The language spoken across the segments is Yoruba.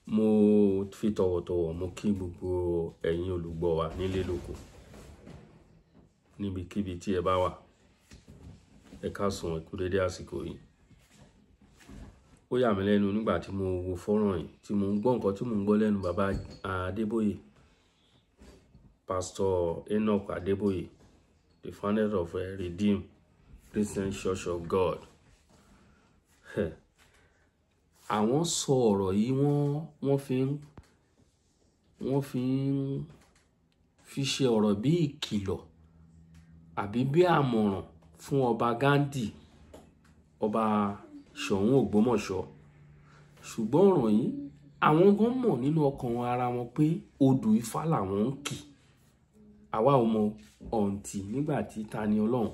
Mo fi tọ̀wọ̀tọ̀wọ̀ mo kí gbogbo ẹ̀yin olùgbọ́ wa nílé lóko níbikíbi tí ẹ bá wà. Ẹ káàsán, ẹ kú dédé àsìkò yìí. Ó yà mí lẹ́nu nígbà tí mo wo fọ́nrán yìí tí mo ń gbọ́ nǹkan tí mo ń gbọ́ lẹ́nu bàbá Adébóyè, Pastor Enoch Adébóyè, the founder of Redeemed Christian Church of God. Àwọn sọ ọ̀rọ̀ yìí wọ́n fi ṣe ọ̀rọ̀ bí ìkìlọ̀ àbí bí àmọ̀ràn fún ọba Ghandi, ọba Ṣọ̀ún Ògbómọ̀ṣọ́. Ṣùgbọ́n ọ̀rọ̀ yìí àwọn gan mọ̀ nínú ọkàn ara wọn pé odù Ifá làwọn ń kì. Àwa ò mọ̀ ọ̀ǹtì nígbà tí Tani Ọlọ́run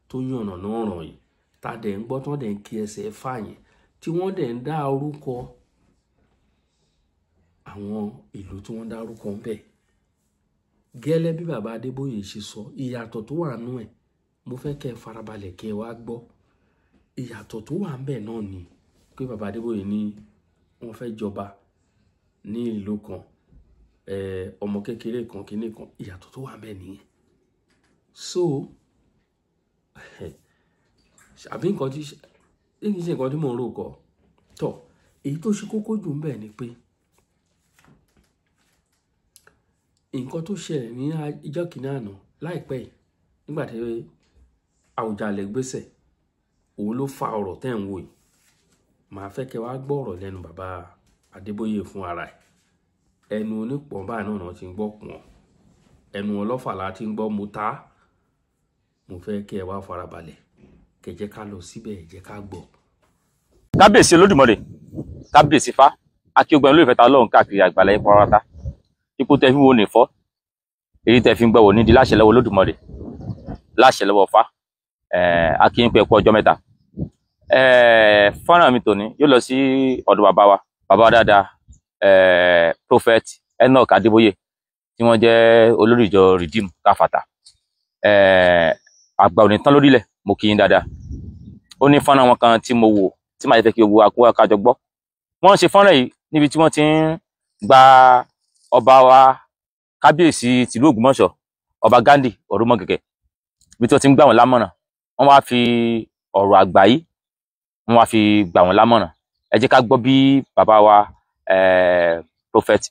tó yànnàná ọ̀rọ̀ yìí tá dẹ̀ ń gbọ́ tán dẹ̀ ń kí ẹsẹ̀ Ifá yẹn tí wọ́n dẹ̀ ń dá orúkọ àwọn ìlú tí wọ́n dá orúkọ ń bẹ̀. Gẹ́lẹ́ bí bàbá Adébóyè ṣe sọ, ìyàtọ̀ tó wà nú ẹ̀, mo fẹ́ kẹ́ farabalẹ̀ kẹ́ wá gbọ́. Ìyàtọ̀ tó wà ń bẹ̀ náà ni pé bàbá Adébóyè ní wọ́n fẹ́ jọba ní ìlú kan, ọmọ kékeré kan kíní kan, ìyàtọ̀ tó wà ń bẹ̀ nìyẹn. So àbí nǹkan tí ṣe nǹkan tí mò ń rò kọ́ tọ̀. Èyí tó ṣe kókó jù ń bẹ̀ ni pé nǹkan tó ṣẹlẹ̀ ní ìjọ́ kìíní àná láìpẹ́ yìí nígbà tí Àwùjalẹ̀ gbéṣẹ̀, òun ló fa ọ̀rọ̀ tẹ́ ń wò yìí. Màá fẹ́ kẹ́ wá gbọ́ ọ̀rọ̀ lẹ́nu bàbá Adébóyè fún ara ẹ̀. Ẹnu onípọ̀n báyìí náà ti ń gbọ́ pọ̀n, ẹnu ọlọ́fà la ti ń gbọ́ mo ta. Mo fẹ́ kẹ́ ẹ wá farabalẹ̀ kẹ́ jẹ́ ká lọ síbẹ̀, ẹ jẹ́ ká gbọ́. Kábíyèsí Olódùmarè, kábíyèsí Ifá, àti ogbẹ̀rún olóòfẹ́ ta Ọlọ́run káàkiri àgbàlá yín pátá. Ipò tẹ́ fi wo ní fọ́, èyí tẹ́ fi ń gbọ́ wò ní di láṣẹ lọ́wọ́ Olódùmarè, láṣẹ lọ́wọ́ Ifá. A kí yín pé ẹ kú ọjọ́ mẹ́ta. Fọ́nrán mi tòní yóò lọ sí ọ̀dọ̀ bàbá dáadáa, Prophet Enoch Adébóyè, tí wọ́n jẹ́ olórí ìjọ Redeemed Káfàtà. Àgbà òní tán lórílẹ̀, mo kí yín dáadáa. Ó ní fọ́nrán wọn kan tí mo wò tí màá fẹ́ kí gbogbo akó kájọ gbọ́. Wọ́n ṣe fọ́nrán yìí níbi tí wọ́n ti ń gba ọba wa kábíyèsí tìlú Ògbómọ̀ṣọ́, ọba Ghandi Ọ̀rúnmọ̀gẹ̀gẹ̀, bí tí wọ́n ti ń gbà wọ́n lámọ̀ràn. Wọ́n wá fi ọ̀rọ̀ àgbà yìí wọ́n wá fi gbà wọ́n lámọ̀ràn. Ẹ jẹ́ ká gbọ́ bí bàbá wa Prophet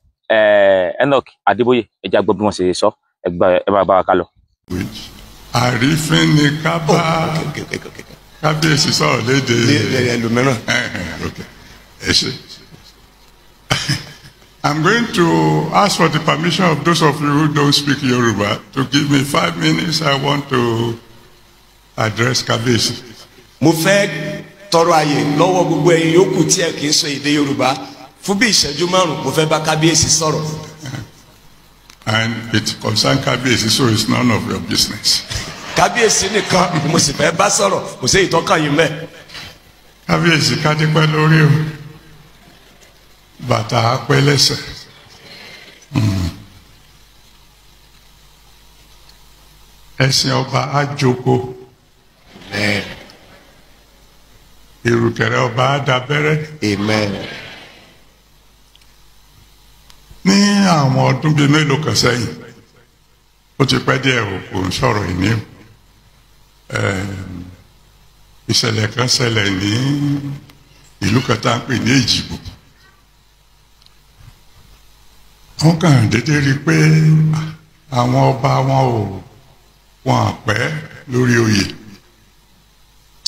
Enoch Adébóyè, ẹ jẹ́ ká gbọ́ bí wọ́n ṣe sọ. Ẹ bá wa ká lọ. Àrífín ni ká bá kábíyèsí sọ̀rọ̀ léde ẹlòmíràn. Ẹ ṣé. I'm going to ask for the permission of those of you who don't speak Yoruba to give me 5 minutes. I want to address kábíyèsí. Mo fẹ́ tọrọ àyè lọ́wọ́ gbogbo ẹ̀yin yòókù tí ẹ kì í sọ èdè Yorùbá fún bí ìṣẹ́jú 5. Mo fẹ́ bá kábíyèsí sọ̀rọ̀. And it concerns kábíyèsí, so it's none of your business. Kábíyèsí nìkan mo sì fẹ́ bá sọ̀rọ̀, kò sí ìtọ́kàn yín mẹ́. Kábíyèsí ká dípẹ́ lórí o, bàtà á pẹ́ lẹ́sẹ̀. Ẹ̀sìn ọba á jókòó, ìrùkẹ̀rẹ̀ ọba á dábẹ́rẹ́. Amen. Ní àwọn ọdún bíi mélòó kan sẹ́yìn, ó ti pẹ́ díẹ̀ o, kò ń sọ̀rọ̀ ìní o. Ìṣẹ̀lẹ̀ kan ṣẹlẹ̀ ní ìlú kan tá à ń pè ní Èjìgbò. Wọ́n kàn déédéé rí i pé àwọn ọba wọn àpẹ́ lórí oyè.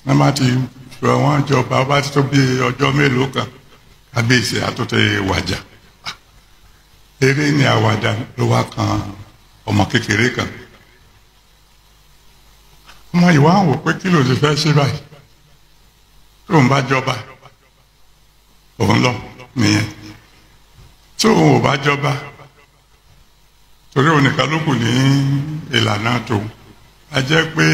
Wọ́n bá ti sọ wọ́n jọba, ọba ti tó bí ọjọ́ mélòó kan, kábíyèsí àtúntò wàjà. Eré ni àwàdà ló wá kan ọmọ kékeré kan. Ọmọ yìí wá wò pé kí ló ti fẹ́ ṣe báyìí, tóun bá jọba òun lọ nìyẹn, tóun ò bá jọba torí òun nìkan ló kù ní ìlànà tòun, a jẹ́ pé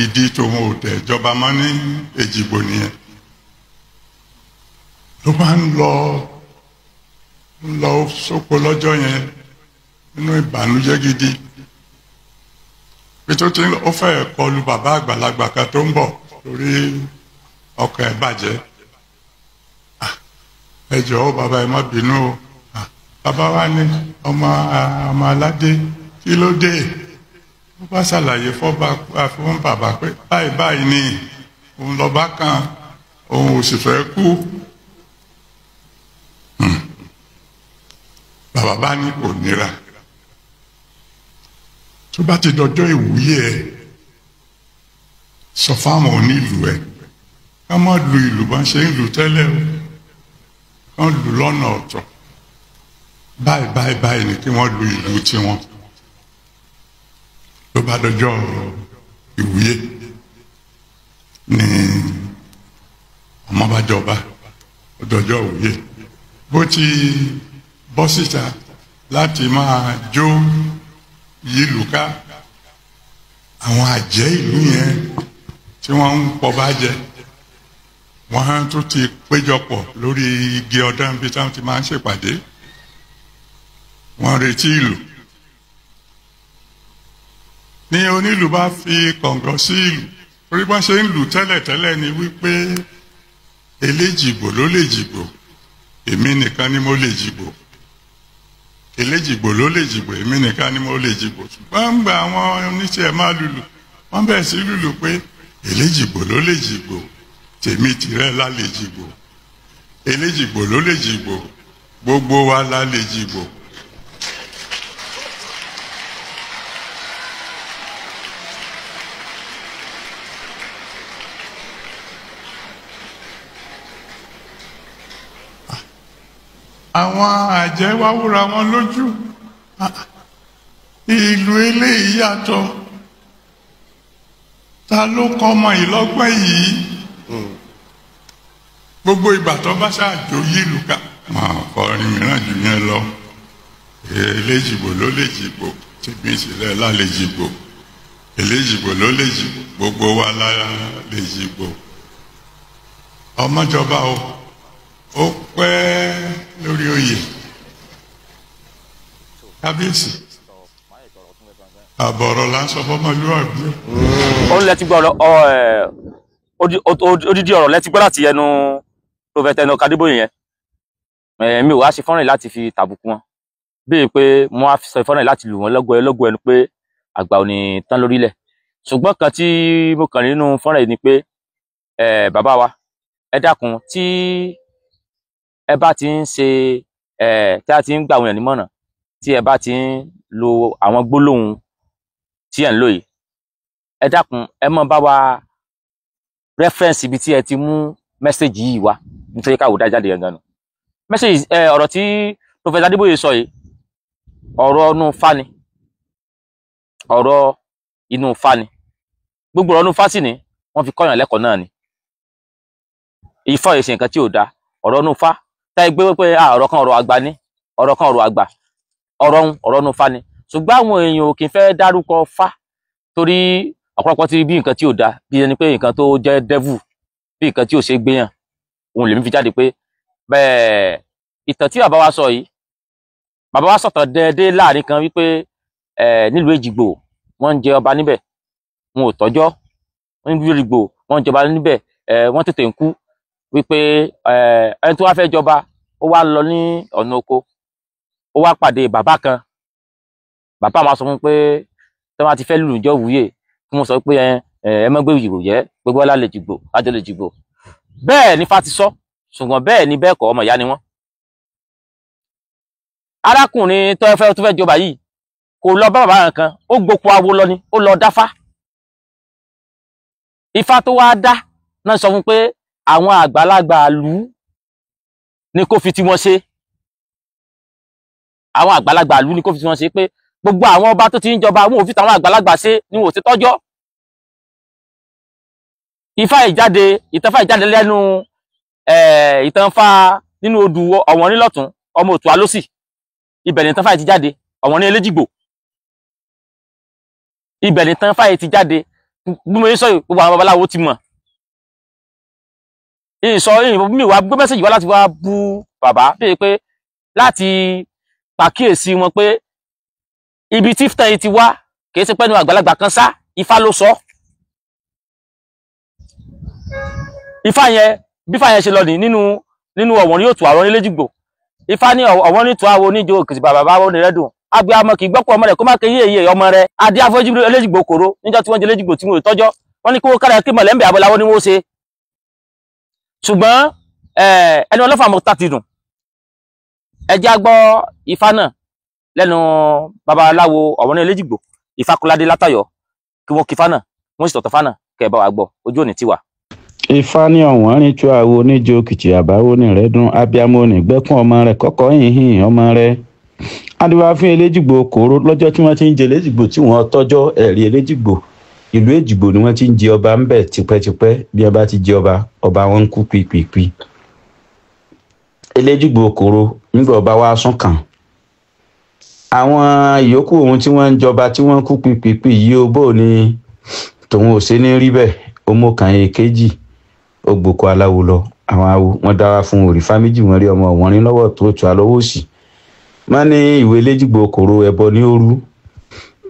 ìdí tòun ò tẹ̀ jọba mọ́ ní Èjìgbò nìyẹn. Ló máa ń lọ sóko lọ́jọ́ yẹn nínú ìbànújẹ́ gidi. Bí tó ti ń ó fẹ́ kọlu bàbá àgbàlagbà kan tó ń bọ̀ lórí ọkọ̀ ẹ̀ bàjẹ́. ẹ jọ̀ọ́ bàbá ẹ má bínú o bàbá wa ní ọmọ aládé kí ló dé ó bá ṣàlàyé fún bàbá pé báyìí ni òun lọ́ba kan òun ò sì fẹ́ kú bàbá bá ní kò nira tó bá ti dọjọ́ ìwúyè ẹ sọ fáwọn onílù ẹ ká má lu ìlú bá ṣe ń lù tẹ́lẹ̀ o kán lù lọ́nà ọ̀tọ̀ báyìí ni kí wọ́n lu ìlú tiwọn ló bá dọjọ́ ìwúyè ní ọmọ bá jọba dọjọ́ ìwúyè bó ti bọ́ síta láti máa jó yìlù ká àwọn àjẹ́ ìlú yẹn tí wọ́n ń pọ̀ bá jẹ wọ́n tún ti péjọpọ̀ lórí igi ọdán bí táwọn ti máa ń ṣèpàdé wọ́n retí ìlú ní onílù bá fi kọ̀ǹgọ̀ sí ìlú orí bá ṣe ń lù tẹ́lẹ̀tẹ́lẹ̀ ni wípé eléjìgbò ló lè jìgbò èmi nìkan ni mo lè jìgbò eléjìgbò ló lè jìgbò èmi nìkan ni mo lè jìgbò ṣùgbọ́n ń gba àwọn oníṣẹ́ máa lùlù wọ́n bẹ̀rẹ̀ sí lùlù pé eléjìgbò ló lè jìgbò tèmi tìrẹ la lè jìgbò eléjìgbò ló lè jìgbò gbogbo wa la lè jìgbò. àwọn àjẹ́ wá wúra wọn lójú ìlú eléyìí yàtọ̀ ta ló kọ́ ọmọ ìlọ́gbọ́n yìí gbogbo ìgbà tó bá ṣáàjò yìlù ká máa kọrin mìíràn jù yẹn lọ eléjìgbò ló lè jìgbò tèmi ìsìlẹ̀ la lè jìgbò eléjìgbò ló lè jìgbò gbogbo wa la lè jìgbò ọmọjọba ó pẹ́ lórí oyè kábíyèsí àbọ̀rọ̀ là ń sọ fọmọlúwàbí. ó ń lẹ́tí gbọ́ odidi ọ̀rọ̀ lẹ́tí gbọ́ láti ẹnu Prophet Enoch Adébóyè yẹn mi ò wá ṣe fọ́nrán láti fi tàbùkù wọn bíi pé mo wá sọ fọ́nrán láti lù wọ́n lọ́gọ ẹnu pé àgbà ò ní tán lórílẹ̀ ṣùgbọ́n kan tí mo kàn nínú fọ́nrán yìí ni pé bàbá wa ẹ dákun tí ẹ bá ti ń ṣe tí a ti ń gbà àwọn èèyàn nímọ̀ràn tí ẹ bá ti ń lo àwọn gbólóhùn tí ẹ ń lò yìí ẹ dákun ẹ mọ bá wa rẹ́fẹ́rẹ́nsì ibi tí ẹ ti mú mẹ́sẹ̀gì yìí wá nítorí káwọ́ dá jáde gangan nù mẹ́sẹ̀gì ọ̀rọ̀ tí Prophet Adébóyè sọ yìí ọ̀rọ̀ inú fani ọ̀rọ̀ inú fani gbogbo ọ̀rọ̀ inú fásì ni wọ́n fi kọ́yàn lẹ́kọ̀ọ́ náà ni Ifá yìí ṣe nǹkan tí ò dáa ọ̀rọ̀ inú fá táyé gbé pé ọ̀rọ̀ kan ọ̀rọ̀ àgbà ní ọ̀rọ̀ kan ọ̀rọ̀ àgbà ọ̀rọ̀ inú fá ni ṣùgbọ́n àwọn èèyàn ò kì í fẹ́ dárúkọ fá torí ọ̀pọ̀lọpọ̀ ti rí bí nǹkan tí ò dáa bí ẹni pé nǹkan tó jẹ́ devil bí nǹkan tí ò ṣe gbéyàn òun lèmi fi jáde pé bẹ́ẹ̀ ìtàn tí bàbá wa sọ yìí bàbá wa sọ̀tàn déédéé láàrin kan wípé nílùú Èjìgbò wọ́n ń jẹ ọba níbẹ̀ wọn ò tọ́jọ́ nílùú Èjìgbò wọ́n ń jọba níbẹ̀ wọ́n tètè ń kú wípé ẹni tó wá fẹ́ jọba ó wá lọ ní ọ̀nà oko ó wá pàdé bàbá kan bàbá máa sọ fún pé tí wọ́n ti fẹ́ lùlù jọ wúyè kí wọ́n sọ pé ẹ mọ́ gbé ìjìgbò jẹ́ gbogbo ọlá lè jìgbò lájọ lè jìgbò bẹ́ẹ̀ ni Ifá ti sọ ṣùgbọ́n bẹ́ẹ̀ ni bẹ́ẹ̀ kọ́ ọmọ ìyá ni wọ́n. arákùnrin tó fẹ́ jọba yìí kò lọ bá bàbá kan ó gboko awo lọ ni ó lọ dáfá Ifá tó wá dá náà sọ fún pé àwọn àgbàlagbà ìlú ni kó fi tí wọ́n ṣe àwọn àgbàlagbà ìlú ni kó fi tí wọ́n ṣe pé gbogbo àwọn ọba tó ti ń jọba wọn ò fi tàwọn àgbàlagbà ṣe ni wọn ò ti tọ́jọ́ ìtànfà ìjáde lẹ́nu ìtànfà nínú odù ọ̀wọ́n ní lọ́tún ọmọ Òtùwà lósì ibẹ̀ ni ìtànfà ti jáde ọ̀wọ́n ní Eléjìgbò ibẹ̀ ni ìtànfà ti jáde bí mo sọ gbogbo àwọn babaláwo ti mọ̀ mi wá gbé mẹ́sẹ̀jì wá láti wá bú bàbá bíi pé láti pàkíyèsí wọn pé ibi tí fìtàn yìí ti wá kìí ṣe pẹ́nu àgbàlagbà kan sá Ifá ló sọ Ifá yẹn bí Ifá yẹn ṣe lọ nínú nínú ọ̀wọ́n yóò tù àwọn Eléjìgbò. Ifá ní ọ̀wọ́n ní tù àwọn oníjó Òkìtì bàbá bá wọn rẹ̀ dùn. Abiyamọ kì í gbọ́pọ̀ ọmọ rẹ̀ kó má ké yéye ọmọ rẹ̀. Adé afọ́jú Eléjìgbò kòró níjọ́ tí wọ́n jẹ Eléjìgbò tí wọ́n tọ́jọ́. Wọ́n ní kí wọ́n kára kí mọ̀lẹ́mbẹ̀ abọ́láwọ́ ni wọ́n ṣe. Ṣùgbọ́n ẹni ọlọ́fà mọ́ tá ti dùn. Ẹ jẹ́ á gbọ́ Ifá náà lẹ́nu babaláwo ọ̀wọ́n Eléjìgbò Ifákúnládé Látọ̀yọ́ kí wọ́n kí Ifá náà wọ́n sì tọ̀tọ̀ Ifá náà kẹ́ ẹ bá wa gbọ́ ojú òní tiwa. Ifá ní ọ̀wọ́n rìn tú àwo oníjó Òkìtì àbáwo ní rẹ̀ dún abiyamọ ní gbẹ́kún ọmọ rẹ̀ kọ́kọ́ hìhìn ọmọ rẹ̀. Adúbá fún Eléjìgbò kòró lọ́jọ́ tí wọ́n ti ń jẹ Eléjìgbò tí wọ́n tọ́jọ́ ẹ̀rí Eléjìgbò ìlú Èjìgbò ni wọ́n ti ń jẹ ọba ńbẹ̀ tipẹ́tipẹ́ bí wọ́n bá ti jẹ ọba wọn ń kú pípípí. Eléjìgbò kòró nígbà ọba wa sún kàn àwọn ìyókù ohun tí wọ́n ń jọba tí wọ́n kú pípípí yìí ó bò ní tòun ò ṣe ní rí bẹ́ẹ̀ ọmọ kan èkejì ó gboko aláwo lọ àwọn awo wọ́n dára fún òrìfá méjì wọ́n rí ọmọ wọn ní lọ́wọ́ tó tù alọ́wọ́ sí wọ́n ní ìwé Eléjìgbò kòró ẹbọ ní òru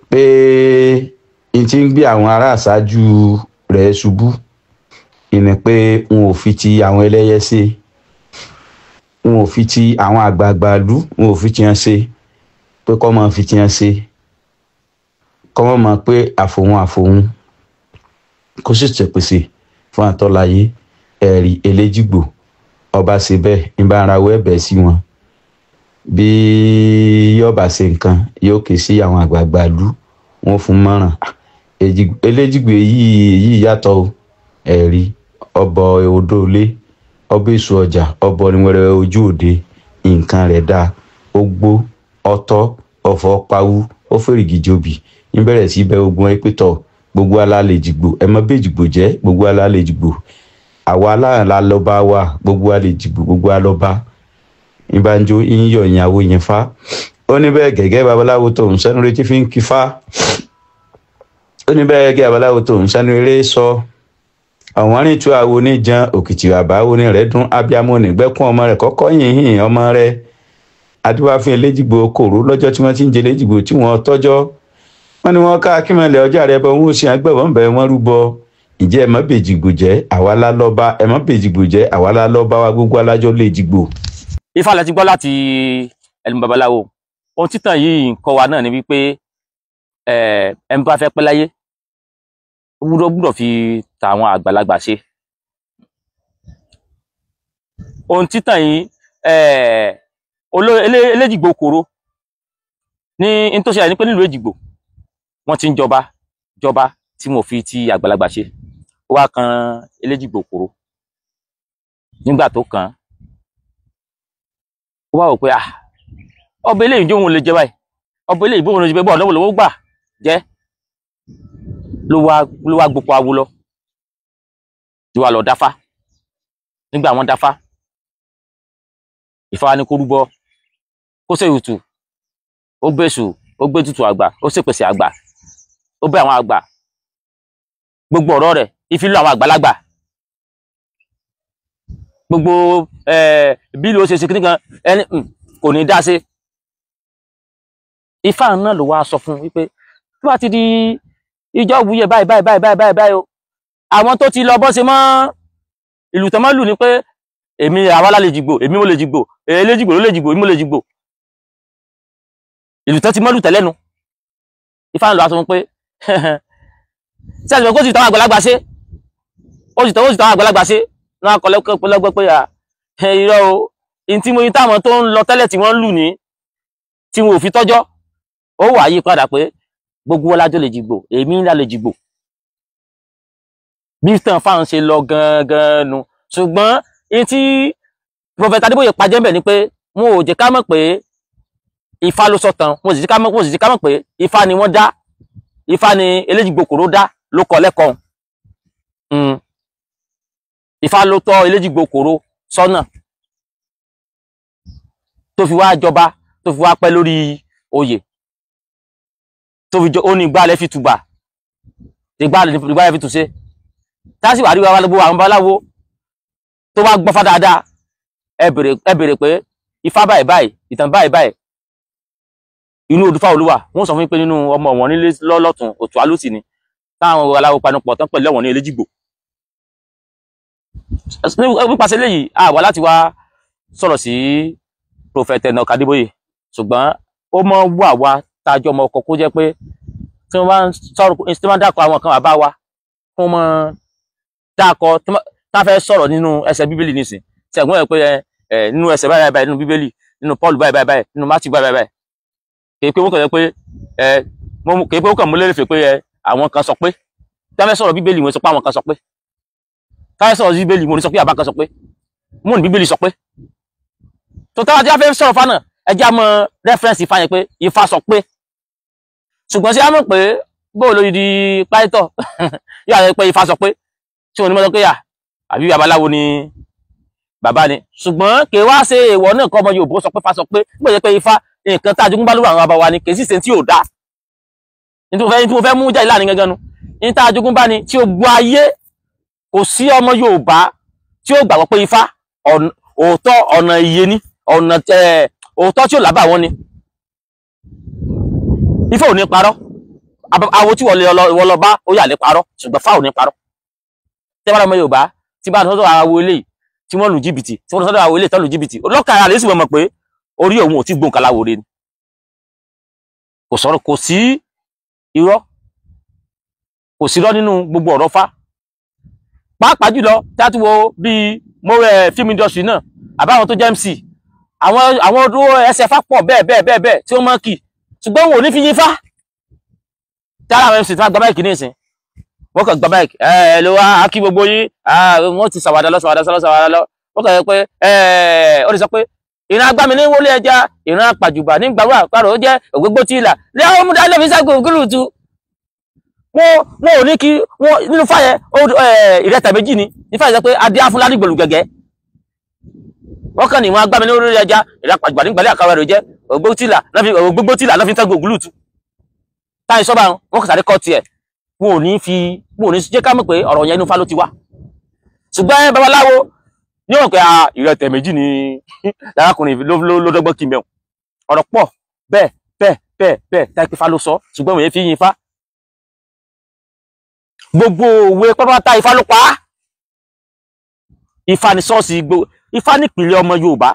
pé n ti ń gbé àwọn ará àṣáájú rẹ̀ ṣubú ìní pé wọn ò fi ti àwọn ẹlẹ́yẹ ṣe wọn ò fi ti àwọn àgbààgbà ìlú wọn ò fi ti hàn ṣe pé kọ́ máa fi ti hàn ṣe kọ́ máa pé àfòun kó sì tẹ̀pèsè fún àtọ́láyé ẹ̀rí Eléjìgbò ọba ṣe bẹ́ẹ̀ ń bá ara wọ́ ẹ̀bẹ̀ sí wọn bí yóò bá ṣe nǹkan yóò ké sí àwọn àgbààgbà ìlú wọn fún mọ́ràn Eléjìgbò yìí yàtọ̀ ẹ̀rí ọbọ̀ odò ilé ọbọ̀ èso ọjà ọbọ̀ níwẹ̀rẹ̀ ojú òde nǹkan rẹ̀ dáa ó gbó ọtọ́ ọ̀fọ̀ pawú ó fèrègì jòbì ń bẹ̀rẹ̀ sí bẹ ogun ẹ pẹ́tọ̀ gbogbo alálejìgbò ẹ mọ bẹ́ẹ̀jìgbò jẹ́ gbogbo alálejìgbò àwa aláàlá lọ́ba wa gbogbo alejìgbò gbogbo alọ́ba ìbánjó ìyọ̀ ìyàwó yẹn Fá ó ní bẹ́ẹ̀ gẹ́gẹ́ babaláwo tó ń sẹ́nu retí fi ń kí Fá ó ní bẹ́ẹ̀ gẹ́gẹ́ babaláwo tó ń sẹ́nu eré sọ àwọn rìn tú àwo níjan Òkìtì àbáwo ní rẹ̀ dún abiyamọ nígbẹ́kún ọmọ rẹ̀ kọ́kọ́ yìnyín ọmọ rẹ̀ adúbá fún Eléjìgbò kòró lọ́jọ́ tí wọ́n ti ń jẹ Eléjìgbò tí wọ́n tọ́jọ́ wọ́n ní wọ́n ká akínmọ̀lẹ̀ ọjà rẹ̀ bọ́ wọn ó ṣe àgbẹ̀wọ̀n bẹ̀ wọ́n rúbọ ìjẹ́ ẹ̀mọ́ bèjìgbò jẹ́ àwa la lọ́ba ẹ̀mọ́ bèjìgbò jẹ́ àwa la lọ́ba wa gbogbo alájọ́ lè jìgbò. Ifá lẹ ti gbọ́ láti ẹnu babaláwo ohun títàn yìí ń kọ́ wa náà ni wípé ẹni bá fẹ́ pẹ́ láyé ó gbúdọ̀ fi tàwọn àgbàlagbà ṣe. Ohun títàn yìí Eléjìgbò kòró ní tó ṣẹlẹ̀ ní pé nílùú Èjìgbò wọ́n ti ń jọba tí wọn ò fi ti àgbàlagbà ṣe ó wá kan Eléjìgbò kòró nígbà tó kàn án ó wá wò pé ọba eléyìí jó òun lè jẹ báyìí ọba eléyìí bóun lè jẹ bẹ́ẹ̀ bọ́ọ̀ lọ́wọ́ lọ́wọ́ gbà jẹ́ ló wá gbopò awo lọ tí wàá lọ dáfá nígbà wọn dáfá Ifá ní kó rúbọ kó ṣe ètùtù ó bẹ̀sù ó gbé tutù àgbà ó ṣèpèsè àgbà ó bẹ̀ àwọn àgbà gbogbo ọ̀rọ̀ rẹ̀ ìfilọ àwọn àgbàlagbà gbogbo bí ló ṣe kíní kan ẹni kò ní dá sí. Ifá náà ló wá sọ fún wípé tó bá ti di ìjọ òwúyẹ báyìí o àwọn tó ti lọ bọ́ ṣe mọ́ ìlú tán mọ́ lù ní pé èmi àwa la lè jìgbò èmi mo lè jìgbò Eléjìgbò ló lè jìgbò èmi mo lè jìgbò ìlú tán ti mọ́ lù tẹ́lẹ́nu. Ifá náà ló wá sọ fún pé ṣé àti kó sì táwọn àgbàlagbà ṣe ó sì táwọn àgbàlagbà ṣe náà kọ lẹ́gbẹ́ pé irọ́ o tí mo yí táwọn tó ń lọ tẹ́lẹ̀ tí wọ́n lù ní tí wọn ò fi tọ́jọ́ ó wà yí padà pé gbogbo ọlájọ́ lè jìgbò èmi ńlá lè jìgbò bí tàn fáwọn ṣe lọ gangan nu. Ṣùgbọ́n tí Prophet Adébóyè pàjẹ́ mbẹ̀ ni pé wọn ò jẹ́ ká mọ̀ pé Ifá ló sọ̀tàn wọn sì jẹ́ ká mọ̀ pé Ifá ni wọ́n dá Ifá ni Eléjìgbò kòró dá ló kọ lẹ́kọ̀ọ́ Ifá ló tọ́ Eléjìgbò kòró sọ́nà tó fi wá jọba tó fi wá pẹ́ lórí oyè tó fi jọ ó ní ìgbàlẹ̀ fi tùbà ìgbàlẹ̀ fi tùṣe tásì wà rí wa gbogbo àwọn babaláwo tó wá gbọ́fá dáadáa ẹ bèrè pé Ifá báyìí ìtàn báyìí inú Odùfá Olúwa wọ́n sọ fún mi pé nínú ọmọ wọn nílé lọ́lọ́tún òtún alósì ni táwọn aláwo panupọ̀ tán pẹ̀lú ẹ̀wọ̀n ní Eléjìgbò nípasẹ̀ léyìí àwa láti wá sọ̀rọ̀ sí Prophet Enoch Adébóyè ṣùgbọ́n ó mọ wà wá tájọ́ ọmọ ọkọ̀ kó jẹ́ pé tí wọ́n bá ń sọ̀rọ̀ tí wọ́n bá ń dákọ̀ àwọn kan bàbá wa fún mọ́ dákọ̀ tí wọ́n fẹ́ sọ̀rọ̀ nínú ẹsẹ̀ bíbélì nísìn tí ẹ̀gbọ́n ẹ̀ pé nínú ẹsẹ̀ báyìí báyìí nínú bíbélì nínú Paul báyìí báyìí nínú Matthew báyìí báyìí kì í pé wọ́n kàn jẹ́ pé kì í pé wọ́n kàn mú lérè fè pé àwọn kan sọ pé tí wọ́n fẹ́ sọ̀rọ̀ bíbélì wọ́n sọ pé àwọn kan sọ pé tí wọ́n fẹ́ sọ̀rọ̀ bíbélì wọ́n sọ pé àbá kan sọ pé wọ́n ní bíbélì sọ pé tó táwọn tí wọ́n fẹ́ sọ̀rọ̀ fánà ẹjẹ́ àmọ́ rẹ́fẹ́rẹ́nsì Ifá yẹn pé Ifá sọ pé ṣùgbọ́n sí àmọ́ pé bóòlù di pàìtọ́ yóò àyẹ̀ pé Ifá sọ pé tí wọ́n ní mọ́tò pé yà àbí babaláwo ni bàbá ni ṣùgbọ́n kì í wá ṣe èèwọ̀ náà kọ́ ọmọ Yorùbá sọ pé Ifá sọ pé bó ṣe pé Ifá nǹkan tá a jogún bá lórí àwọn bàbá wa ni kì í sì ṣe tí ò dáa nítorí mo fẹ́ mú jáde láàrin gangan nu ní tá a jogún bá ni tí ó gbọ́ ayé kò sí ọmọ Yorùbá tí ó gbàgbọ́ pé Ifá òótọ́ ọ̀nà iye ni ọ̀nà òótọ́ tí ó lábà wọn ni Ifá ò ní parọ́ awo tí wọ́n lọ bá ó yà lè parọ́ ṣùgbọ́n Ifá ò ní parọ́ tẹ́ bá lọ́mọ Yorùbá tí bá sọ́dọ̀ àwo eléyìí tí wọ́n lu jìbìtì tí wọ́n sọ́dọ̀ àwo eléyìí tó lu jìbìtì ọlọ́kà ara rẹ̀ sì mọ̀ pé orí òun ò tí gbóǹkà láwo rẹ̀ ni kò sọ̀rọ̀ kò sí irọ́ kò sí irọ́ nínú gbogbo ọ̀rọ̀ Fá pàápàá jùlọ tí a ti wo bíi mọ́rẹ̀ film industry náà àbáwọn tó jẹ́ MC àwọn ọdún ẹsẹ̀ Fá pọ̀ bẹ́ẹ̀ tí wọ́n máa kì ṣùgbọ́n wọn ò ní fi yín Fá tí ara àwọn MC tí wọ́n gba báyìí ní ìsìn wọ́n kàn gba báyìí ló wá kí gbogbo yín wọ́n ti sàwádà lọ wọ́n kàn yẹ pé ó lè sọ pé ìran agbámi ní wọlé ẹja ìran apàjùbà ní gbàgbọ́ àparò ó jẹ́ ògbógbó tí ìlà lẹ́yìn ọmọdé alẹ́ fi ságo gúrùtù wọn ò ní kí wọn nínú Fá yẹn ìrẹta méjì ni Ifá yẹn sọ pé adé afúnládì gbòlù gẹ́gẹ́ wọ́n kàn ní ìran agbámi ní wọlé ẹja ìran apàjùbà ní gbàgbọ́ àparò ó jẹ́ ògbógbó tí ìlà lọ́ fi ságo gúrùtù táyì sọ́ba wọn kàn sáré kọ́ tiẹ̀ wọn ò ní jẹ́ ká mọ̀ pé ọ̀rọ̀ yẹn inú Fá ló ti wá ṣùgbọ́n babaláwo ní wọn pé ìrẹtẹ̀ méjì ni lárakùnrin ló dọ́gbọ́n kí mẹ́wọ̀n ọ̀rọ̀ pọ̀ bẹ́ẹ̀ táìpé Fá ló sọ ṣùgbọ́n wọ́n yẹn fi yin Fá gbogbo òwe pátápátá Ifá ló pa á Ifá ní ṣọ́ọ̀ṣì Ifá nípìnlẹ̀ ọmọ Yorùbá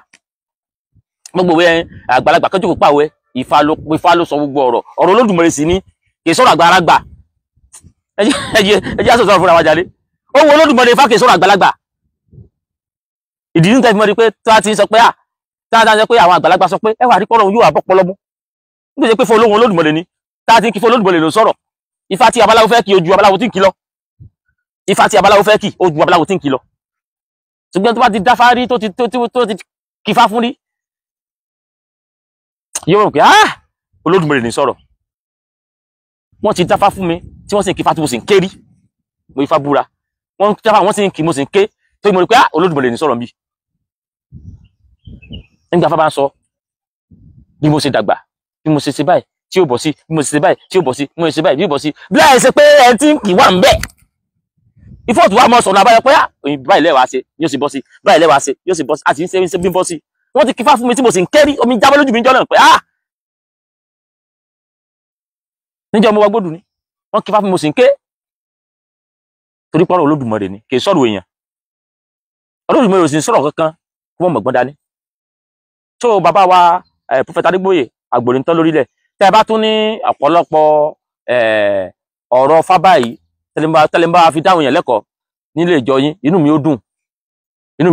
gbogbo òwe àgbàlagbà kẹjọ kó pàwẹ́ Ifá ló sọ gbogbo ọ̀rọ̀ Olódùmarè sì ni kì í sọ̀rọ̀ àgbàlagbà ẹjẹ́ àṣọ fúnra wa jáde ó wo Olódùmarè Ifá kì í sọ̀rọ̀ àgbàlagbà ìdí ní tẹ́fí mọ́ di pé tí wọ́n ti sọ pé táwọn pé àwọn àgbàlagbà sọ pé ẹwà àdìpọ̀ ọ̀run yóò àbọ̀ pọlọ́mú nítorí pé fún olóhùn Olódùmarè ni táwọn ti kí fún Olódùmarè ló sọ̀rọ̀ Ifá tí abaláwo fẹ́ kí ojú abaláwo tí ń kí lọ Ifá tí abaláwo fẹ́ kí ojú abaláwo tí ń kí lọ ṣùgbọ́n tó bá ti dáfá rí tó ti kí Fá fún rí yóò rò pé Olódùmarè ní sọ̀rọ̀ wọ́n ti dáfá fún mi tí wọ́n sì ń kí Fá tí mo sì ń ké rí mo Ifá búra wọ́n dáfá wọ́n sì ń kí mo sì ń ké tó mo rí pé Olódùmarè ní sọ̀rọ̀ bí nígbà Fá bá ń sọ bí mo ṣe dàgbà bí mo ṣe ṣe báyìí tí ó bọ̀ sí bí mo ṣe ṣe báyìí tí ó bọ̀ sí bí mo ṣe ṣe báyìí bí ó bọ̀ sí bí láì ṣe pé ẹ ti ń kì wà ń bẹ̀ Ifá òtún wà mọ́ sọ̀rọ̀ àbáyọ pé báyìí lẹ́wàá ṣe yóò sì bọ́ sí báyìí lẹ́wàá ṣe yóò sì bọ́ sí àti ń ṣe bí ń bọ́ sí wọ́n ti kí Fá fún mi tí mo sì ń kérí omi jábọ́ lójú mi jọ náà pé níjọ́ mo wá gbódù ni wọ́n kí Fá fún mi mo sì ń ké torí pọ́nrọ̀ Olódùmarè ni kì í sọ̀rọ̀ èèyàn Olódùmarè ò sì ń sọ̀rọ̀ kankan kí wọ́n mọ̀gbọ́n dání tó bàbá wa Prophet Adébóyè àgbòrí ń tán lórílẹ̀ tẹ́ ẹ bá tún ní ọ̀pọ̀lọpọ̀ ọ̀rọ̀ Fá báyìí tẹ́lẹ̀ ń bá fi dáhùn yẹn lẹ́kọ̀ọ́ nílé ìjọ yín inú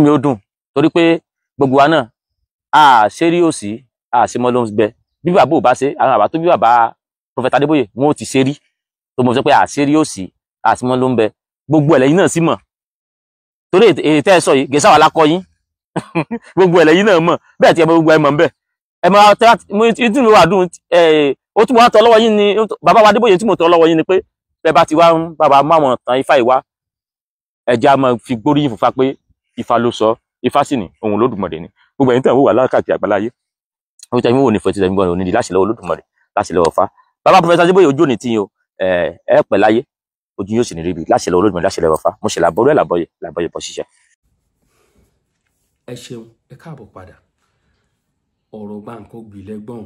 mi ó dùn torí pé gbogbo wa náà àṣírí òsì àṣemọ́ ló ń bẹ bí bàbá ò bá ṣe àwọn àbá tó bí bàbá Prophet Adébóyè wọn ò ti ṣe rí tó mọ̀ sọ pé àṣírí òsì àṣemọ́ ló ń bẹ gbogbo ẹ̀lẹ́yìn náà sì mọ̀ torí èyí tẹ́ ẹ sọ yìí gẹ̀ẹ́sà wà lákọ yín gbogbo ẹ̀lẹ́yìn náà mọ̀ bẹ́ẹ̀ tí ẹ gbogbo ẹ mọ̀ ń bẹ̀ ẹ máa tí mo wà dùn ó tún wá tọ́ lọ́wọ́ yín ni bàbá wa Adébóyè tí mo tọ́ lọ́wọ́ yín ni pé bẹ́ẹ̀ bá ti wá ń bàbá máwọn tán Ifá ìwá ẹja máa fi gbóríyìn fún Fá pé Ifá ló sọ Ifá sì ní òun Olódùmarè ni gbogbo ẹ̀yin tẹ̀ ń wò wá lákàkiri àgbáláyé ó tẹ̀ mí wò ní fẹ́ títẹ̀ mí gbọ́n òní láṣẹ lọ́wọ́ Olódùmarè láṣẹ lọ́wọ́ Fá bàbá Prophet Adébóyè ojú òní tí yín o ẹ pẹ́ láyé ojú yóò sì ní ríbi láṣẹ lọ́wọ́ Olódùmarè láṣẹ lọ́wọ́ Fá mo ṣe làbọ̀rọ̀ ẹ̀ làbọ̀yẹ̀ bọ̀ ṣiṣẹ́. ẹ ṣeun ẹ káàbọ̀ padà ọ̀rọ̀ Gbàǹkangbì lẹ́gbọ̀n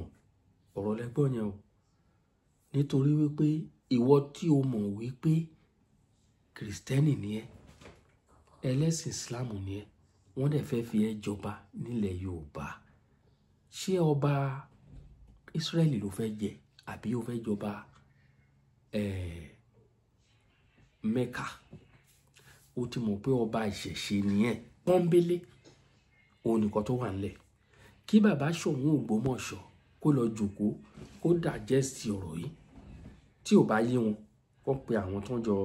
ọ̀rọ̀ lẹ́gbọ̀n yẹn o nítorí wípé ìwọ tí o mọ̀ wípé kìrìsìtẹ́nì ni ẹ ẹlẹ́sìn Islam ni ẹ wọ́n dẹ̀ fẹ́ fi ẹ́ jọba nílẹ̀ Yorùbá ṣé ọba Ísírẹ́lì ló fẹ́ jẹ àbí ó fẹ́ jọba Mẹ́kà? ó ti mọ̀ pé ọba ìṣẹ̀ṣe nìyẹn pọ́nbélé òun nìkan tó wà nílẹ̀. Kí bàbá Ṣọ̀ún Ògbómọ̀ṣọ́ kó lọ jòkó kó digest ọ̀rọ̀ yìí tí ò bá yé wọn kó pe àwọn tó ń jọ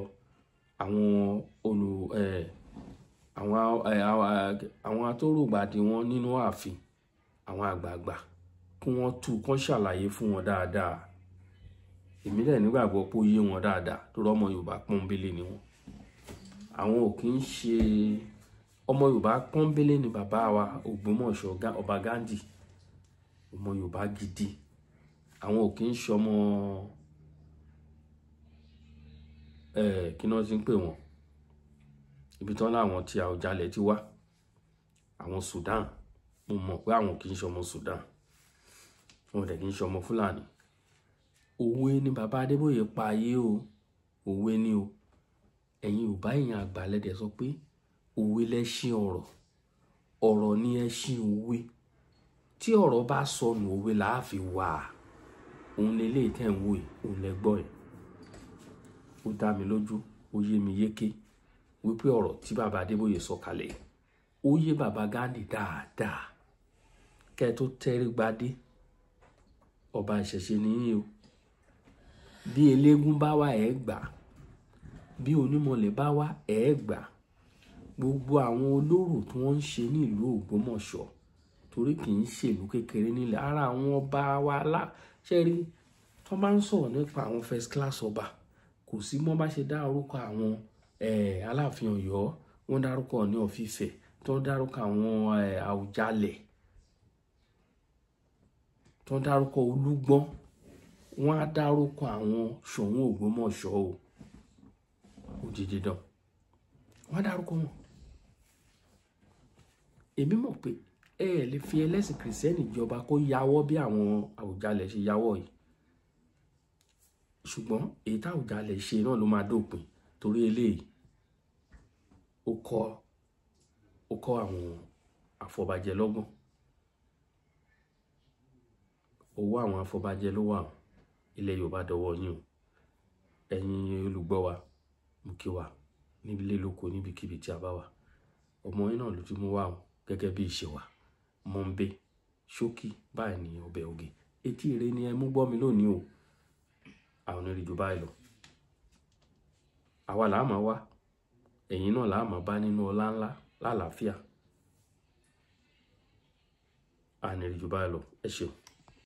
àwọn atórògbàdì wọn nínú ààfin àwọn àgbààgbà kí wọ́n tú kán ṣàlàyé fún wọn dáadáa. èmi dẹ̀ nígbàgbọ́ pé ó yé wọn dáadáa tó rọ́mọ Yorùbá pọ́nbélé ni wọn. àwọn ò kì í ṣe ọmọ Yorùbá pọ́nbélé ni bàbá wa Ògbómọ̀ṣọ́ ọba Ghandi, ọmọ Yorùbá gidi. àwọn ò kì í ṣe ọmọ kí náà ti ń pè wọ́n ibi tán láwọn tí Àwùjalẹ̀ ti wá, àwọn Sudan. mo mọ̀ pé àwọn kì í ṣe ọmọ Sudan, wọn dẹ̀ kì í ṣe ọmọ Fúlàní. òwe ni bàbá Adébóyè pa ayé o, òwe ni o. ẹ̀yin Yorùbá èèyàn àgbà lẹ́dẹ̀ sọ pé òwe lẹ́ṣin ọ̀rọ̀, ọ̀rọ̀ ni ẹṣin òwe. tí ọ̀rọ̀ bá sọnù òwe làá fi wà. òun lélẹ́yìí tẹ̀ ń wò yìí, òun lẹ gbọ́ ẹ̀. ó dá mi lójú, ó yé mi yéké wípé ọ̀rọ̀ tí bàbá Adébóyè sọ kalẹ̀ ó yé bàbá Ghandi dáadáa. kẹ́ ẹ tó tẹ́rí gbadé ọba ìṣẹ̀ṣe nìyí o. bí eléégún bá wà ẹ̀ gbà, bí onímọ̀lẹ̀ bá wà ẹ̀ gbà. gbogbo àwọn olóró tí wọ́n ń ṣe ní ìlú Ògbómọ̀ṣọ́ torí kì í ṣèlú kékeré nílẹ̀ ara àwọn ọba wa ṣẹ́rí tó bá ń sọ̀rọ̀ nípa àwọn first class ọba kò sí mọ́ bá ṣe dá orúkọ àwọn Aláàfin Ọ̀yọ́, wọ́n dárúkọ Ọọ̀ni of Ifẹ̀, tó dárúkọ àwọn Àwùjalẹ̀, tó dárúkọ Olúgbọ́n, wọ́n á dárúkọ àwọn Ṣọ̀ún Ògbómọ̀ṣọ́ o. ó di dídán wọ́n á dárúkọ wọn. èmi mọ̀ pé lè fi ẹlẹ́sìn kìrìsìtẹ́nì jọba kó yáwọ́ bí àwọn Àwùjalẹ̀ ṣe yáwọ́ yìí, ṣùgbọ́n èyí tí Àwùjalẹ̀ ṣe náà ló máa dópin torí eléyìí ó kọ́ àwọn àfọ̀bàjẹ́ lọ́gbọ́n. owó àwọn àfọ̀bàjẹ́ ló wà ilẹ̀ Yorùbá dọwọ́ yín o. ẹ̀yin olùgbọ́ wa mú kí wa nílé lóko níbikíbi tí a bá wà. ọmọ yín náà ló ti mú wá o gẹ́gẹ́ bí ìṣe wa. mọ̀nbé ṣókí báyìí ní ọbẹ̀ oge. etí ire ni ẹ mú gbọ́ mi lónìí o. àwọn onírìnjò báyìí lọ. àwa làá máa wá, ẹ̀yin náà làá máa bá nínú ọlá ńlá lálàáfíà. ànírìnjò báyìí lọ. ẹ ṣeun.